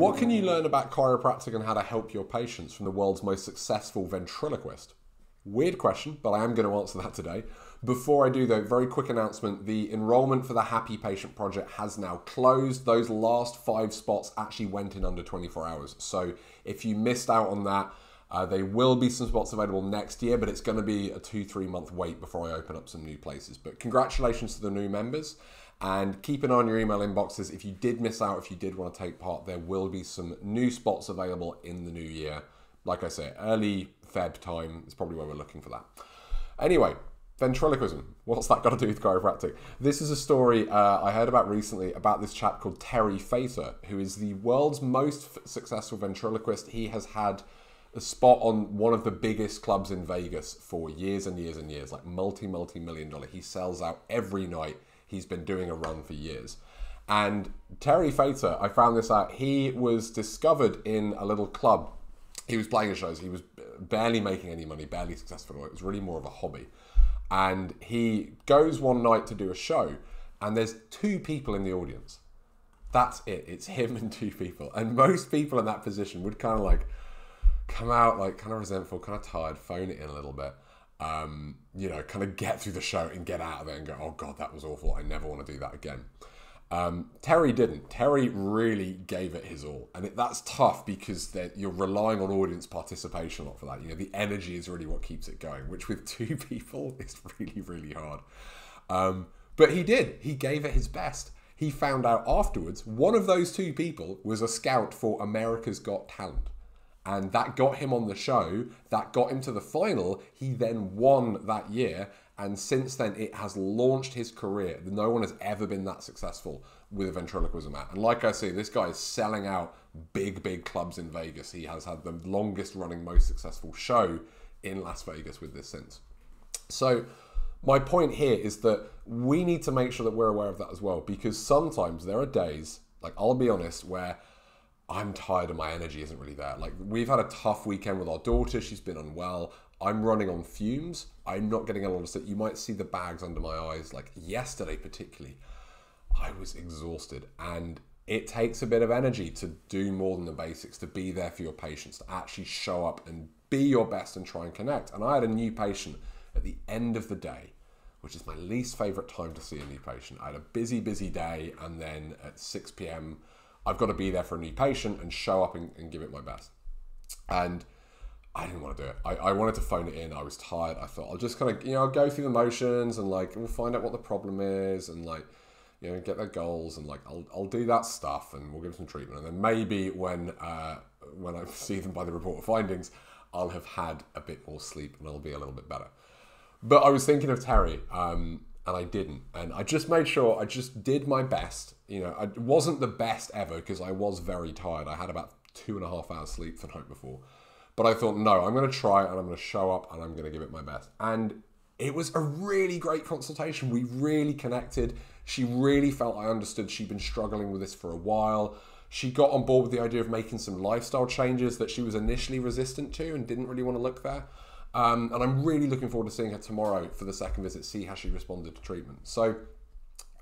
What can you learn about chiropractic and how to help your patients from the world's most successful ventriloquist? Weird question, but I am going to answer that today. Before I do though, very quick announcement. The enrollment for the Happy Patient Project has now closed. Those last 5 spots actually went in under 24 hours. So if you missed out on that, there will be some spots available next year, but it's going to be a 2-3 month wait before I open up some new places. But congratulations to the new members. And keep an eye on your email inboxes. If you did miss out, if you did want to take part, there will be some new spots available in the new year. Like I say, early Feb time is probably where we're looking for that. Anyway, ventriloquism. What's that got to do with chiropractic? This is a story I heard about recently about this chap called Terry Fator, who is the world's most successful ventriloquist. He has had a spot on one of the biggest clubs in Vegas for years and years and years, like multi-million dollar. He sells out every night. He's been doing a run for years. And Terry Fator, I found this out, he was discovered in a little club. He was playing at shows. He was barely making any money, barely successful. It was really more of a hobby. And he goes one night to do a show, and there's 2 people in the audience. That's it. It's him and 2 people. And most people in that position would kind of like come out like kind of resentful, kind of tired, phone it in a little bit. You know, kind of get through the show and get out of it and go, oh God, that was awful. I never want to do that again. Terry didn't. Terry really gave it his all. And that's tough because you're relying on audience participation a lot for that. You know, the energy is really what keeps it going, which with 2 people is really, really hard. But he did. He gave it his best. He found out afterwards, one of those 2 people was a scout for America's Got Talent. And that got him on the show, that got him to the final. He then won that year. And since then, it has launched his career. No one has ever been that successful with a ventriloquism act. And like I say, this guy is selling out big clubs in Vegas. He has had the longest running, most successful show in Las Vegas with this since. So my point here is that we need to make sure that we're aware of that as well. Because sometimes there are days, like I'll be honest, where I'm tired and my energy isn't really there. Like we've had a tough weekend with our daughter. She's been unwell. I'm running on fumes. I'm not getting a lot of sleep. You might see the bags under my eyes. Like yesterday particularly, I was exhausted. And it takes a bit of energy to do more than the basics, to be there for your patients, to actually show up and be your best and try and connect. And I had a new patient at the end of the day, which is my least favorite time to see a new patient. I had a busy day, and then at 6 p.m, I've got to be there for a new patient and show up and give it my best. And I didn't want to do it. I wanted to phone it in. I was tired. I thought I'll just kind of, I'll go through the motions and like, we'll find out what the problem is and like, get their goals and like, I'll do that stuff and we'll give them some treatment. And then maybe when I see them by the report of findings, I'll have had a bit more sleep and I'll be a little bit better. But I was thinking of Terry, and I didn't. And I just made sure I just did my best. I wasn't the best ever because I was very tired. I had about 2.5 hours sleep the night before. But I thought, no, I'm going to try and I'm going to show up and I'm going to give it my best. And it was a really great consultation. We really connected. She really felt I understood. She'd been struggling with this for a while. She got on board with the idea of making some lifestyle changes that she was initially resistant to and didn't really want to look there. And I'm really looking forward to seeing her tomorrow for the second visit, see how she responded to treatment. So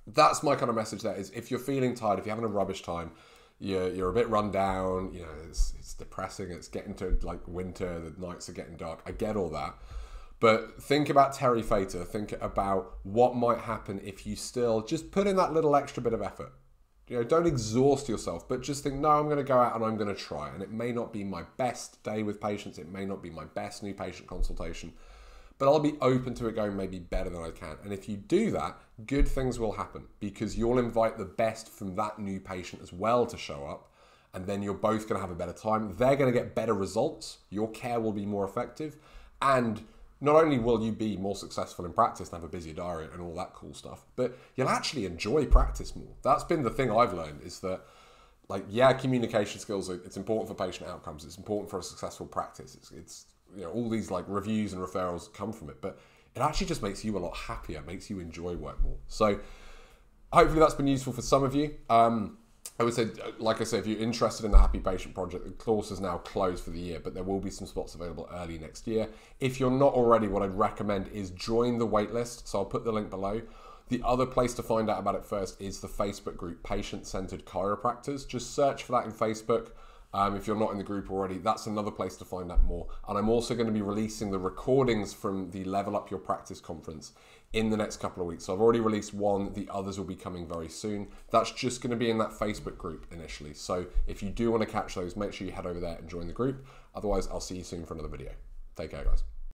that's my kind of message there is if you're feeling tired, if you're having a rubbish time, you're a bit run down, it's depressing, it's getting to like winter, the nights are getting dark, I get all that. But think about Terry Fator, think about what might happen if you still just put in that little extra bit of effort. Don't exhaust yourself, but just think, no, I'm going to go out and I'm going to try. And it may not be my best day with patients, it may not be my best new patient consultation, but I'll be open to it going maybe better than I can. And if you do that, good things will happen because you'll invite the best from that new patient as well to show up. And then you're both going to have a better time. They're going to get better results. Your care will be more effective. And not only will you be more successful in practice and have a busier diary and all that cool stuff, but you'll actually enjoy practice more. That's been the thing I've learned is that, like, yeah, communication skills, it's important for patient outcomes. It's important for a successful practice. It's all these like reviews and referrals come from it, but it actually just makes you a lot happier, makes you enjoy work more. So hopefully that's been useful for some of you. I would say, like I said, if you're interested in the Happy Patient Project, the course is now closed for the year, but there will be some spots available early next year. If you're not already, what I'd recommend is join the waitlist. So I'll put the link below. The other place to find out about it first is the Facebook group, Patient-Centered Chiropractors. Just search for that in Facebook. If you're not in the group already, that's another place to find out more. And I'm also going to be releasing the recordings from the Level Up Your Practice conference in the next couple of weeks. So I've already released one, the others will be coming very soon. That's just going to be in that Facebook group initially. So if you do want to catch those, make sure you head over there and join the group. Otherwise, I'll see you soon for another video. Take care, guys.